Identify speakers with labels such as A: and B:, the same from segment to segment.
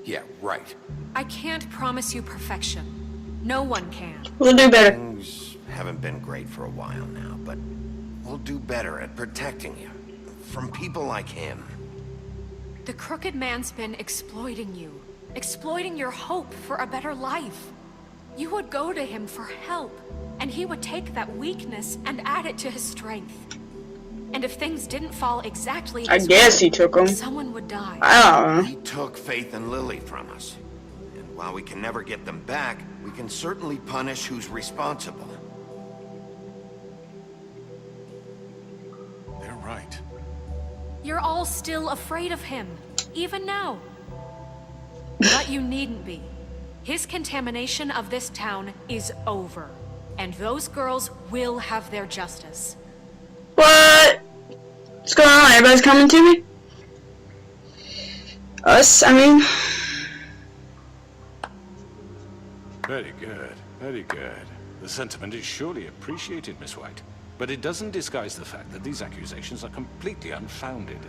A: Yeah, right.
B: I can't promise you perfection. No one can.
C: We'll do better.
A: Things haven't been great for a while now, but we'll do better at protecting you. From people like him.
B: The crooked man's been exploiting you. Exploiting your hope for a better life. You would go to him for help, and he would take that weakness and add it to his strength. And if things didn't fall exactly
C: I
B: his
C: guess
B: way,
C: he took them.
B: someone would die.
C: I don't know.
A: He took Faith and Lily from us. And while we can never get them back, we can certainly punish who's responsible.
D: They're right.
B: You're all still afraid of him, even now. But you needn't be. His contamination of this town is over. And those girls will have their justice.
C: What? What's going on? Everybody's coming to me? Us, I mean.
D: Very good, very good. The sentiment is surely appreciated, Miss White. But it doesn't disguise the fact that these accusations are completely unfounded.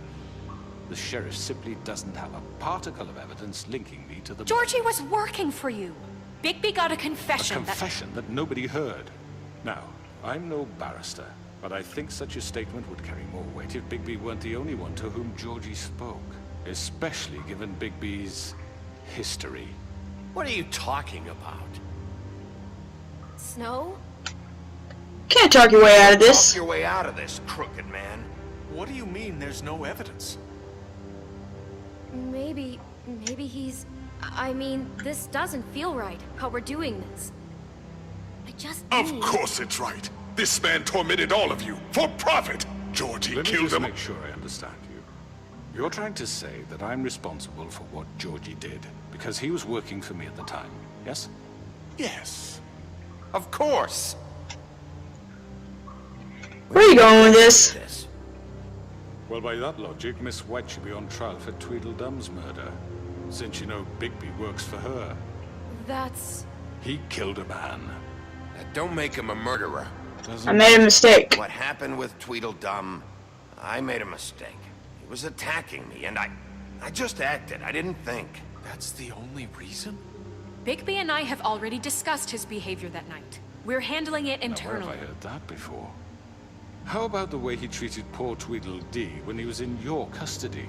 D: The sheriff simply doesn't have a particle of evidence linking me to the...
B: Georgie was working for you. Bigby got a confession.
D: A confession that nobody heard. Now, I'm no barrister, but I think such a statement would carry more weight if Bigby weren't the only one to whom Georgie spoke. Especially given Bigby's history.
A: What are you talking about?
B: Snow?
C: Can't talk your way out of this.
A: Talk your way out of this, crooked man.
E: What do you mean there's no evidence?
F: Maybe he's... I mean, this doesn't feel right, how we're doing this. I just
G: Of
F: need...
G: course it's right. This man tormented all of you for profit. Georgie
D: Let me
G: killed
D: just
G: him.
D: make sure I understand you. You're trying to say that I'm responsible for what Georgie did because he was working for me at the time, yes?
G: Yes.
A: Of course.
C: Where are you going with this?
D: Well, by that logic, Miss White should be on trial for Tweedledum's murder, since you know Bigby works for her.
B: That's...
D: He killed a man.
A: That don't make him a murderer.
C: I made a mistake.
A: What happened with Tweedledum, I made a mistake. He was attacking me, and I just acted. I didn't think.
E: That's the only reason?
B: Bigby and I have already discussed his behavior that night. We're handling it
D: Now, where
B: internally.
D: have I heard that before? How about the way he treated poor Tweedledee when he was in your custody?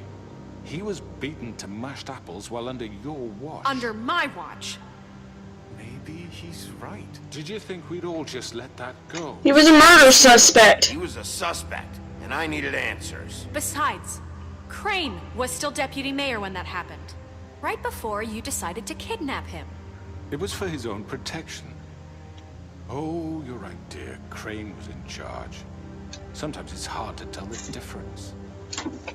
D: He was beaten to mashed apples while under your watch.
B: Under my watch.
E: Maybe he's right.
D: Did you think we'd all just let that go?
C: He was a murder suspect.
A: He was a suspect, and I needed answers.
B: Besides, Crane was still deputy mayor when that happened. Right before you decided to kidnap him.
D: It was for his own protection. Oh, you're right, dear. Crane was in charge. Sometimes it's hard to tell the difference.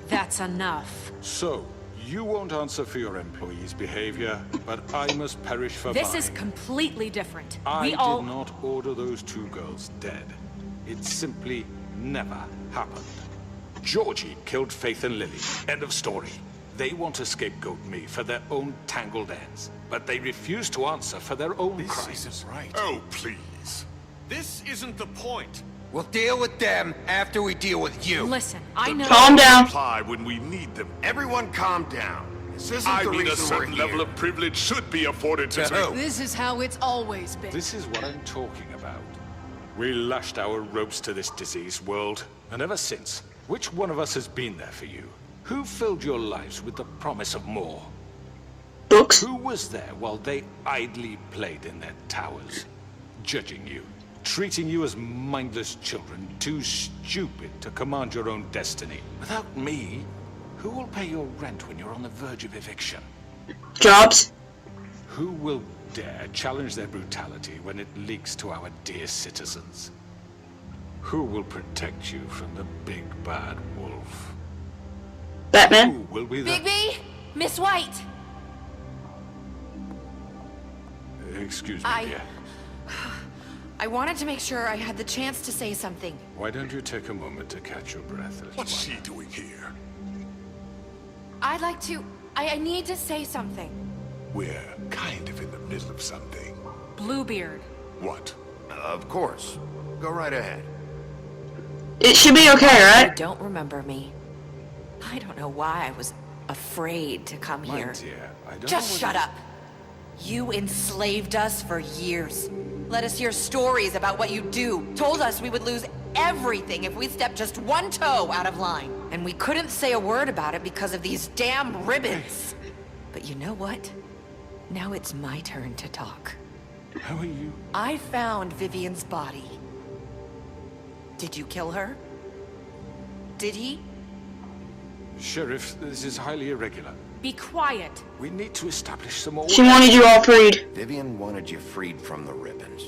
B: That's enough.
D: So, you won't answer for your employees' behavior, but I must perish for
B: This
D: mine.
B: is completely different.
D: I
B: We all...
D: did not order those two girls dead. It simply never happened. Georgie killed Faith and Lily. End of story. They want to scapegoat me for their own tangled ends, but they refuse to answer for their own
E: This
D: crimes.
E: isn't right.
G: Oh, please.
E: This isn't the point.
A: We'll deal with them after we deal with you.
B: Listen, I know...
C: Calm down.
G: Apply when we need them.
A: Everyone calm down. This isn't
G: I
A: the
G: mean, a
A: reason we're
G: certain level
A: here.
G: of privilege should be afforded to...
A: To who?
H: This is how it's always been.
D: This is what I'm talking about. We lashed our ropes to this diseased world, and ever since, which one of us has been there for you? Who filled your lives with the promise of more?
C: Books.
D: Who was there while they idly played in their towers, judging you, treating you as mindless children, too stupid to command your own destiny? Without me, who will pay your rent when you're on the verge of eviction?
C: Jobs.
D: Who will dare challenge their brutality when it leaks to our dear citizens? Who will protect you from the big bad wolf?
C: Batman.
D: Who will be the...
F: Bigby! Miss White!
D: Excuse me, dear.
H: I wanted to make sure I had the chance to say something.
D: Why don't you take a moment to catch your breath, little
G: What's
D: one?
G: she doing here?
F: I'd like to... I need to say something.
G: We're kind of in the middle of something.
B: Bluebeard.
G: What?
A: Of course. Go right ahead.
C: It should be okay,
H: You
C: right?
H: don't remember me. I don't know why I was afraid to come
D: My
H: here.
D: dear, I don't know
H: Just
D: what
H: shut
D: it-
H: up. You enslaved us for years. Let us hear stories about what you do. Told us we would lose everything if we stepped just one toe out of line. And we couldn't say a word about it because of these damn ribbons. But you know what? Now it's my turn to talk.
D: How are you?
H: I found Vivian's body. Did you kill her? Did he?
D: Sheriff, this is highly irregular.
B: Be quiet.
D: We need to establish some order.
C: She wanted you all freed.
A: Vivian wanted you freed from the ribbons.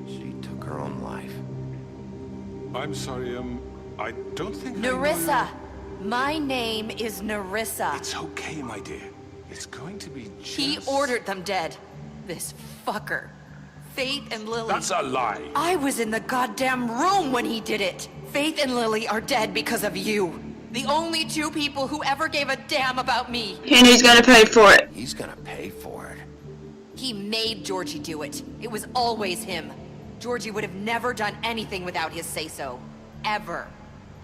A: She took her own life.
D: I'm sorry, I don't think I
H: Nerissa!
D: know-
H: My name is Nerissa.
D: It's okay, my dear. It's going to be just...
H: He ordered them dead. This fucker. Faith and Lily.
D: That's a lie.
H: I was in the goddamn room when he did it. Faith and Lily are dead because of you. The only two people who ever gave a damn about me.
C: And he's gonna pay for it.
A: He's gonna pay for it.
H: He made Georgie do it. It was always him. Georgie would have never done anything without his say-so. Ever.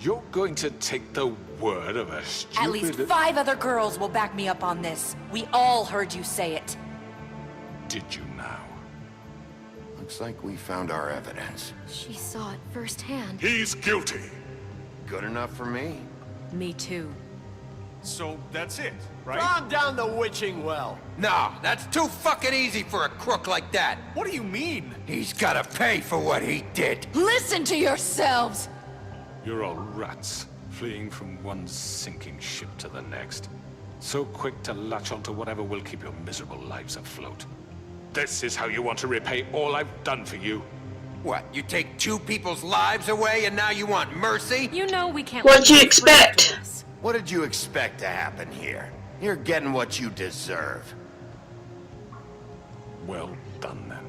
D: You're going to take the word of a stupid...
H: At least 5 other girls will back me up on this. We all heard you say it.
D: Did you now?
A: Looks like we found our evidence.
F: She saw it firsthand.
G: He's guilty.
A: Good enough for me.
B: Me too.
E: So that's it, right?
I: Calm down the witching well.
J: No, that's too fucking easy for a crook like that.
E: What do you mean?
J: He's gotta pay for what he did.
H: Listen to yourselves!
D: You're all rats, fleeing from one sinking ship to the next. So quick to latch onto whatever will keep your miserable lives afloat. This is how you want to repay all I've done for you.
J: What, you take 2 people's lives away and now you want mercy?
B: You know we can't.
C: What'd
B: leave
C: you
B: you free
C: expect?
B: after this.
A: What did you expect to happen here? You're getting what you deserve.
D: Well done, then.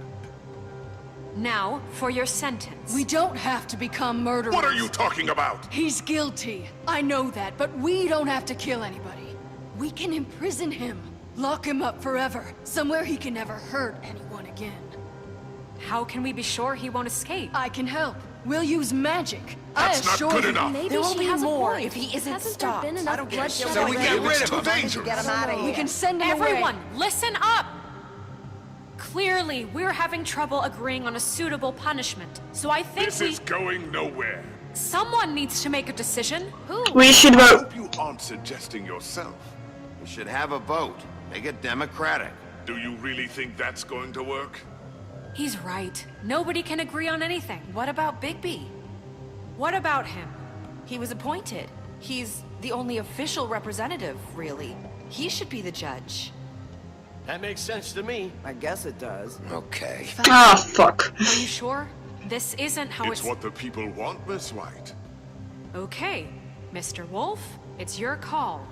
B: Now, for your sentence.
K: We don't have to become murderers.
G: What are you talking about?
K: He's guilty. I know that, but we don't have to kill anybody. We can imprison him. Lock him up forever. Somewhere he can never hurt anyone again.
B: How can we be sure he won't escape?
K: I can help. We'll use magic.
G: That's
K: I
G: not
K: assure
G: good
K: you.
G: enough.
F: Maybe
H: There will
F: she
H: be
F: has
H: more
F: a point.
H: if he isn't
F: Hasn't
H: stopped.
F: there been enough bloodshed
J: So we get
F: already?
J: rid
G: It's
J: of
G: too
J: him.
G: dangerous.
F: Get him out of
K: We
F: here.
K: can send him
B: Everyone,
K: away.
B: listen up! Clearly, we're having trouble agreeing on a suitable punishment. So I think
G: This is going nowhere.
B: someone needs to make a decision. Who?
C: We should
G: I
C: vote.
G: hope you aren't suggesting yourself.
A: We should have a vote. Make it democratic.
G: Do you really think that's going to work?
B: He's right. Nobody can agree on anything.
H: What about Bigby?
B: What about him?
H: He was appointed. He's the only official representative, really. He should be the judge.
I: That makes sense to me. I guess it does.
A: Okay.
C: Ah, fuck.
B: Are you sure? This isn't how
G: It's what the people want, Miss White.
B: Okay, Mr. Wolf, it's your call.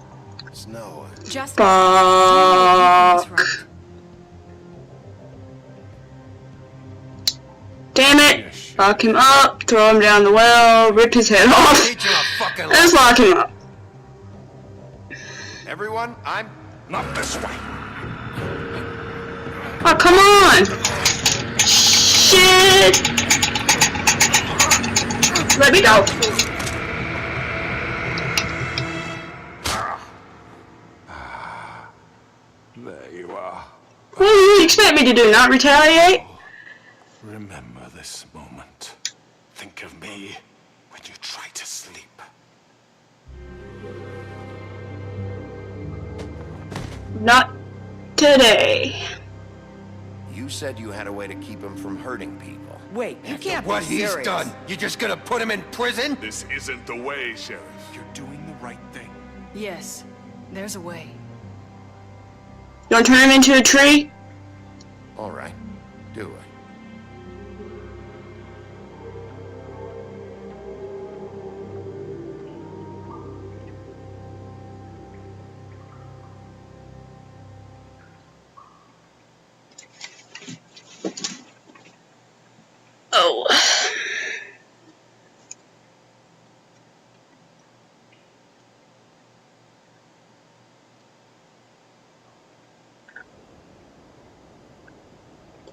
A: Snow.
B: Just do what you think is right.
C: Damn it. Lock him up, throw him down the well, rip his head off.
J: Teach him a fucking
C: Let's
J: lesson.
C: lock him up.
A: Everyone, I'm...
G: Not this way.
C: Oh, come on! Shit! Let me go.
D: There you are.
C: What do you expect me to do, not retaliate?
D: Remember this moment. Think of me when you try to sleep.
C: Not today.
A: You said you had a way to keep him from hurting people.
J: Wait, you can't what he's done. You're just gonna put him in prison?
G: This isn't the way, Sheriff.
E: You're doing the right thing.
K: Yes, there's a way.
C: You want to turn him into a tree?
A: All right. Do it.
C: Oh.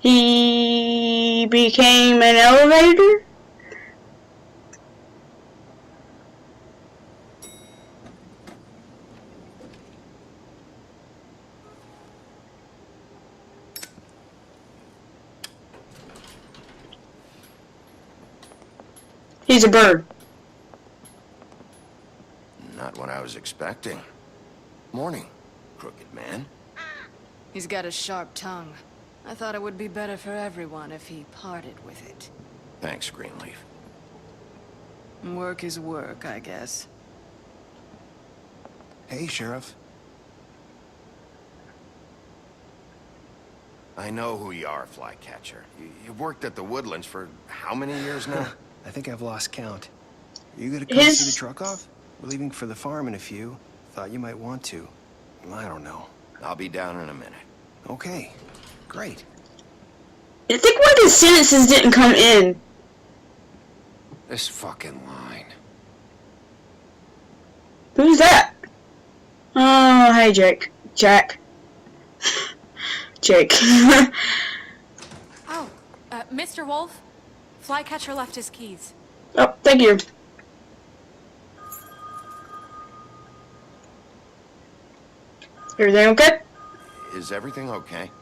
C: He became an elevator? He's a bird.
A: Not what I was expecting. Morning, crooked man.
K: He's got a sharp tongue. I thought it would be better for everyone if he parted with it.
A: Thanks, Greenleaf.
K: Work is work, I guess.
E: Hey, Sheriff.
A: I know who you are, Flycatcher. You've worked at the Woodlands for how many years now?
I: I think I've lost count. Are you gonna come see the truck off? We're leaving for the farm in a few. Thought you might want to. I don't know.
A: I'll be down in a minute.
I: Okay, great.
C: I think one of his sentences didn't come in.
J: This fucking line.
C: Who's that? Oh, hey, Jake. Jack. Jake.
B: Oh, Mr. Wolf? Flycatcher left his keys.
C: Oh, thank you. Everything okay?
A: Is everything okay?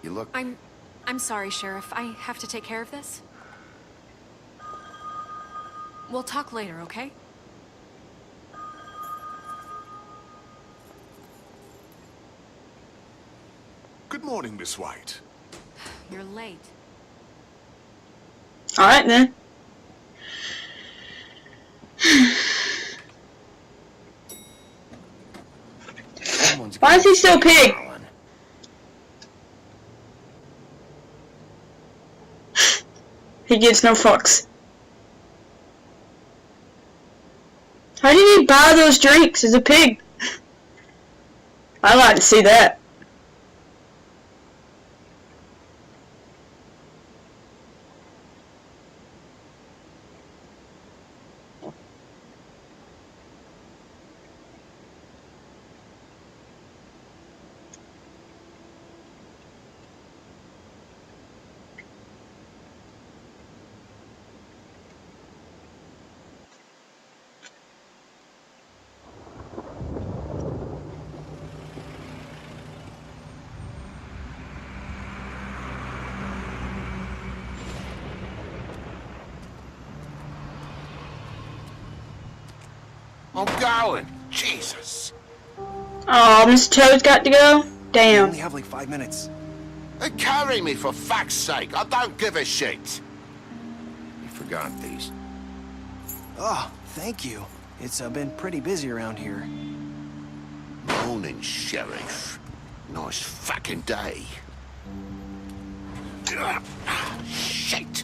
A: You look...
B: I'm sorry, Sheriff. I have to take care of this. We'll talk later, okay?
G: Good morning, Miss White.
B: You're late.
C: Alright then. Why is he still a pig? He gives no fucks. How did he buy those drinks as a pig? I'd like to see that.
J: I'm going. Jesus.
C: Oh, Mr. Toad's got to go?
I: We
C: Damn.
I: only have like 5 minutes.
J: Carry me for fuck's sake. I don't give a shit.
A: You forgot these.
I: Oh, thank you. It's been pretty busy around here.
J: Morning, Sheriff. Nice fucking day. Shit.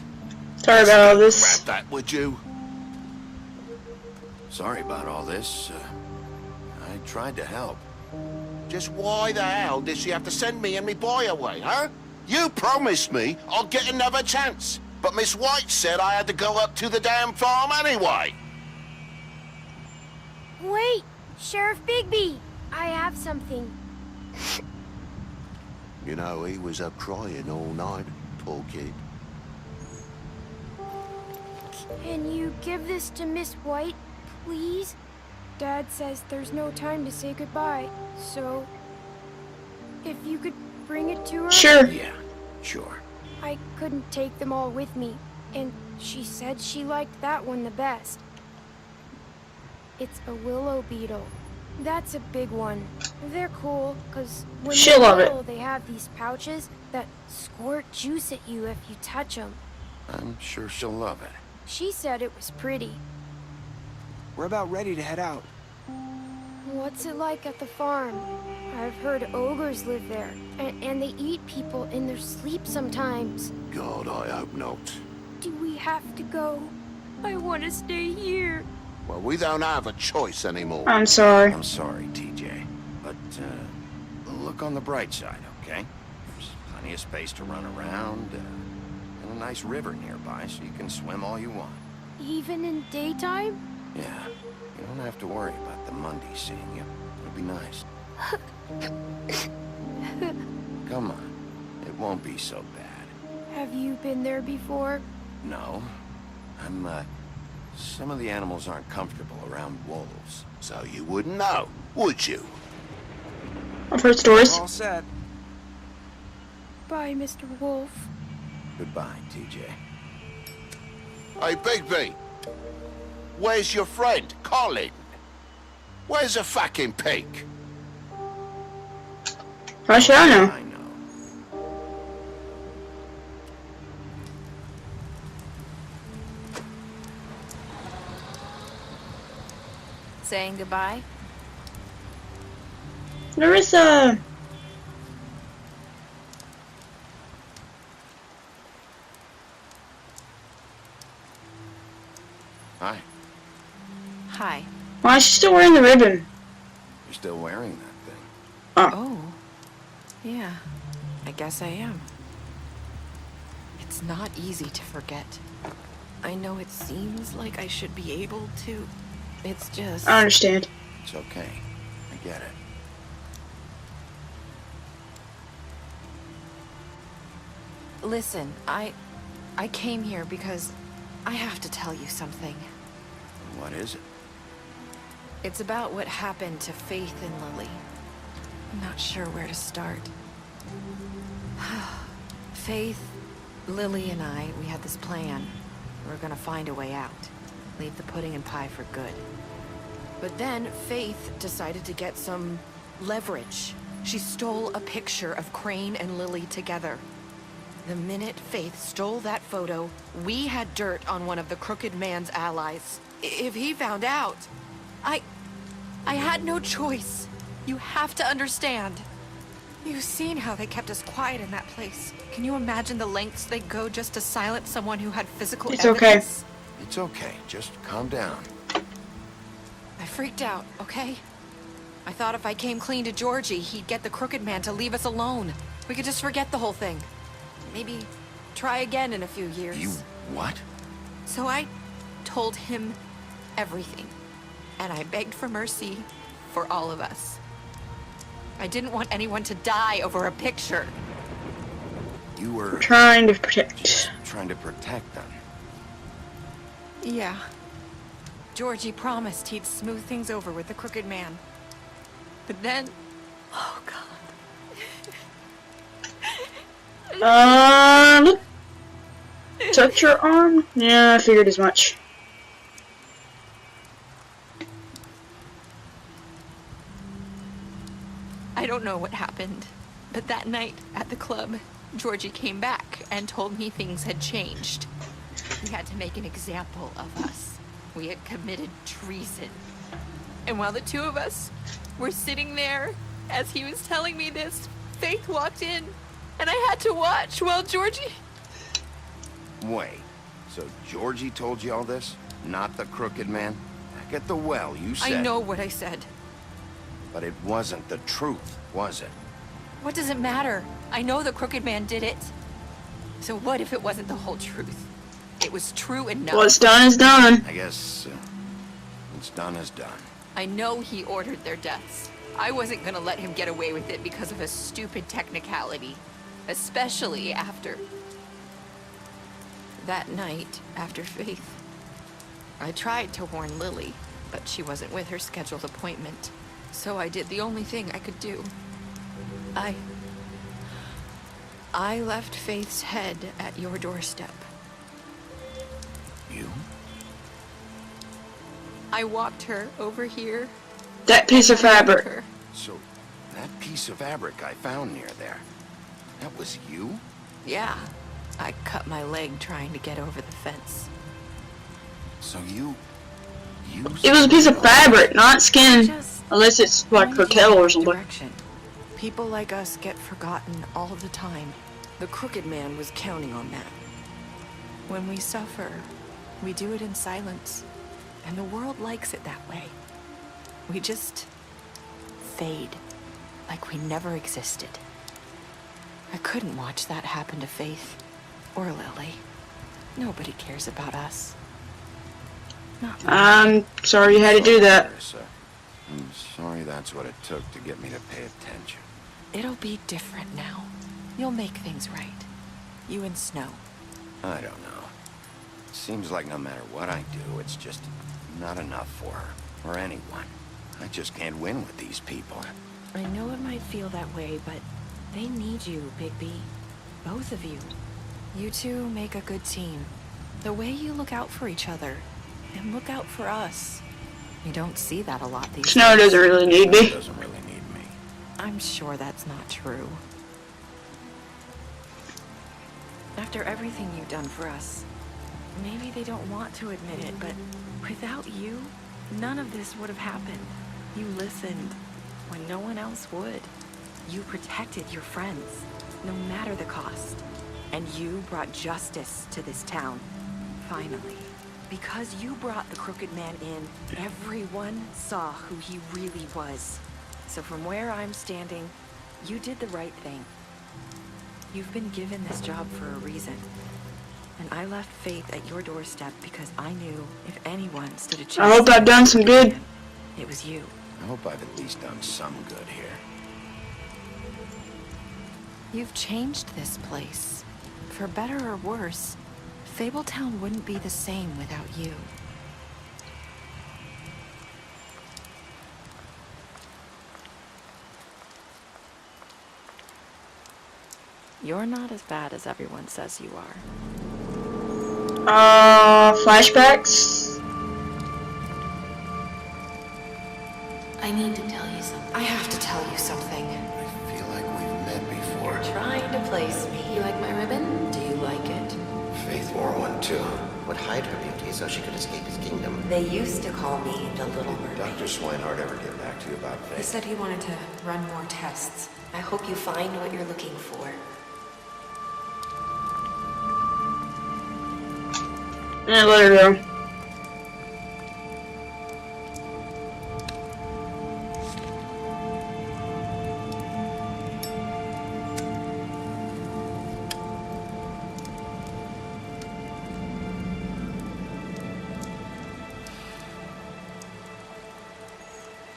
C: Sorry about all this.
J: Grab that, would you?
A: Sorry about all this. I tried to help.
J: Just why the hell did she have to send me and me boy away, huh? You promised me I'll get another chance. But Miss White said I had to go up to the damn farm anyway.
F: Wait, Sheriff Bigby, I have something.
J: You know, he was up crying all night, poor kid.
F: Can you give this to Miss White, please? Dad says there's no time to say goodbye, so if you could bring it to her.
C: Sure.
A: Yeah, sure.
F: I couldn't take them all with me, and she said she liked that one the best. It's a willow beetle. That's a big one. They're cool, because when
C: She'll love
F: they're
C: it.
F: little, they have these pouches that squirt juice at you if you touch them.
A: I'm sure she'll love it.
F: She said it was pretty.
I: We're about ready to head out.
F: What's it like at the farm? I've heard ogres live there, and they eat people in their sleep sometimes.
J: God, I hope not.
F: Do we have to go? I want to stay here.
J: Well, we don't have a choice anymore.
C: I'm sorry.
A: I'm sorry, TJ. But, look on the bright side, okay? There's plenty of space to run around, and a nice river nearby, so you can swim all you want.
F: Even in daytime?
A: Yeah, you don't have to worry about the Mundies seeing you. It'll be nice. Come on, it won't be so bad.
F: Have you been there before?
A: No, some of the animals aren't comfortable around wolves.
J: So you wouldn't know, would you?
C: I've heard stories.
I: All set.
F: Bye, Mr. Wolf.
A: Goodbye, TJ.
J: Hey, Bigby, Where's your friend, Colin? Where's the fucking pig?
C: How should I know?
A: I know.
F: Saying goodbye?
C: Larissa!
A: Hi.
H: Hi.
C: Why is she still wearing the ribbon?
A: You're still wearing that thing.
H: Oh. Yeah. I guess I am. It's not easy to forget. I know it seems like I should be able to. It's just...
C: I understand.
A: It's okay. I get it.
H: Listen, I came here because I have to tell you something.
A: What is it?
H: It's about what happened to Faith and Lily. I'm not sure where to start. Faith, Lily, and I, we had this plan. We were gonna find a way out. Leave the pudding and pie for good. But then Faith decided to get some leverage. She stole a picture of Crane and Lily together. The minute Faith stole that photo, we had dirt on one of the Crooked Man's allies. If he found out, I had no choice. You have to understand. You've seen how they kept us quiet in that place. Can you imagine the lengths they'd go just to silence someone who had physical evidence?
A: It's okay. Just calm down.
H: I freaked out, okay? I thought if I came clean to Georgie, he'd get the Crooked Man to leave us alone. We could just forget the whole thing. Maybe try again in a few years.
A: You what?
H: So I told him everything. And I begged for mercy for all of us. I didn't want anyone to die over a picture.
A: You were
C: Trying to protect.
A: just trying to protect them.
H: Yeah. Georgie promised he'd smooth things over with the Crooked Man. But then... Oh, God.
C: Look. Touch your arm? Yeah, I figured as much.
H: I don't know what happened, but that night at the club, Georgie came back and told me things had changed. He had to make an example of us. We had committed treason. And while the two of us were sitting there, as he was telling me this, Faith walked in, and I had to watch while Georgie...
A: Wait. So Georgie told you all this? Not the Crooked Man? Back at the well, you said...
H: I know what I said.
A: But it wasn't the truth, was it?
H: What does it matter? I know the Crooked Man did it. So what if it wasn't the whole truth? It was true enough.
C: What's done is done.
A: I guess what's done is done.
H: I know he ordered their deaths. I wasn't gonna let him get away with it because of a stupid technicality. Especially after... that night, after Faith. I tried to warn Lily, but she wasn't with her scheduled appointment. So I did the only thing I could do. I left Faith's head at your doorstep.
A: You?
H: I walked her over here.
C: That piece of fabric.
A: So, that piece of fabric I found near there, that was you?
H: Yeah. I cut my leg trying to get over the fence.
A: So you
C: It was a piece of fabric, not skin.
H: Just
C: Unless it's like Raquel or something.
H: direction. People like us get forgotten all the time. The Crooked Man was counting on that. When we suffer, we do it in silence. And the world likes it that way. We just fade, like we never existed. I couldn't watch that happen to Faith or Lily. Nobody cares about us. Not me.
C: I'm sorry you had to do that.
A: I'm sorry that's what it took to get me to pay attention.
H: It'll be different now. You'll make things right. You and Snow.
A: I don't know. It seems like no matter what I do, it's just not enough for her, or anyone. I just can't win with these people.
H: I know it might feel that way, but they need you, Bigby. Both of you. You two make a good team. The way you look out for each other, and look out for us. You don't see that a lot these
C: Snow
H: days.
C: doesn't really need me.
A: Doesn't really need me.
H: I'm sure that's not true. After everything you've done for us, maybe they don't want to admit it, but without you, none of this would have happened. You listened when no one else would. You protected your friends, no matter the cost. And you brought justice to this town, finally. Because you brought the Crooked Man in, everyone saw who he really was. So from where I'm standing, you did the right thing. You've been given this job for a reason. And I left Faith at your doorstep because I knew if anyone stood a chance...
C: I hope I've done some good.
H: It was you.
A: I hope I've at least done some good here.
H: You've changed this place. For better or worse, Fabletown wouldn't be the same without you. You're not as bad as everyone says you are.
C: Flashbacks?
H: I need to tell you something. I have to tell you something.
A: I feel like we've met before.
H: Trying to place me. You like my ribbon? Do you like it?
A: Faith wore one too.
L: Would hide her beauty so she could escape his kingdom.
H: They used to call me the Little
A: Did
H: Mermaid.
A: Dr. Swinehart ever get back to you about Faith?
H: He said he wanted to run more tests. I hope you find what you're looking for.
C: And let her go.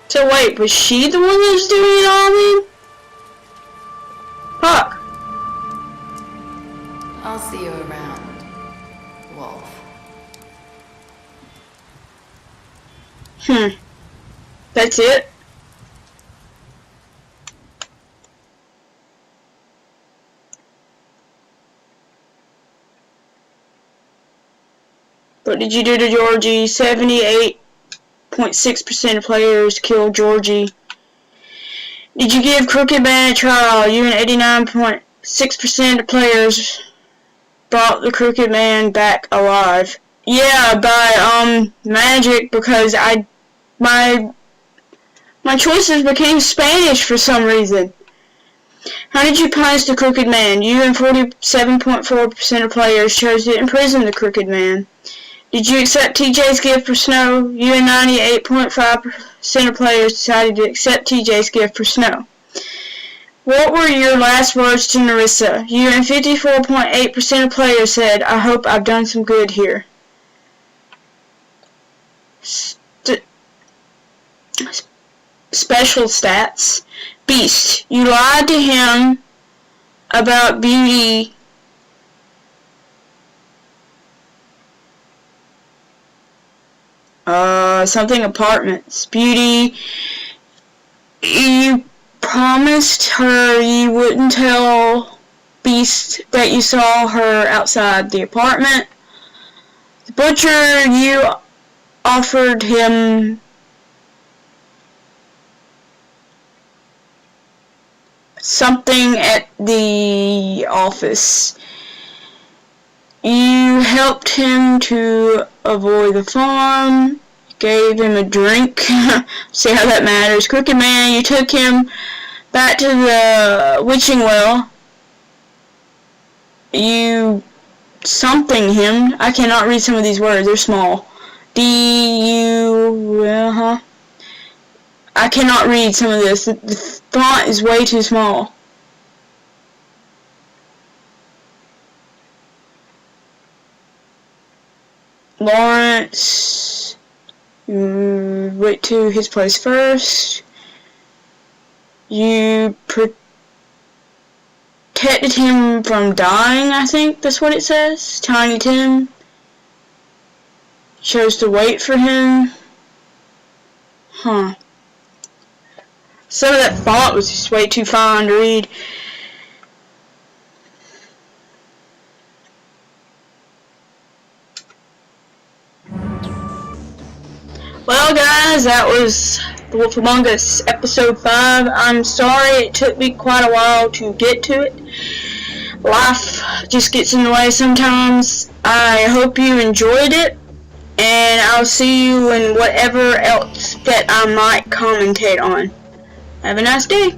C: So wait, was she the one that was doing it all then? Fuck.
H: I'll see you around, Wolf.
C: That's it? What did you do to Georgie? 78.6% of players killed Georgie. Did you give Crooked Man a trial? You and 89.6% of players brought the Crooked Man back alive. Yeah, by magic, because my choices became Spanish for some reason. How did you punish the Crooked Man? You and 47.4% of players chose to imprison the Crooked Man. Did you accept TJ's gift for Snow? You and 98.5% of players decided to accept TJ's gift for Snow. What were your last words to Narissa? You and 54.8% of players said, I hope I've done some good here. Special stats. Beast. You lied to him about beauty. Something apartments. Beauty. You promised her you wouldn't tell Beast that you saw her outside the apartment. The butcher, you offered him something at the office. You helped him to avoid the farm. You gave him a drink. See how that matters. Crooked Man, you took him back to the witching well. You something him. I cannot read some of these words. They're small. I cannot read some of this. The font is way too small. Lawrence, went to his place first. You protected him from dying, I think that's what it says. Tiny Tim chose to wait for him. Huh. Some of that font was just way too fine to read. Well, guys, that was The Wolf Among Us, Episode 5. I'm sorry it took me quite a while to get to it. Life just gets in the way sometimes. I hope you enjoyed it, and I'll see you in whatever else that I might commentate on. Have a nice day.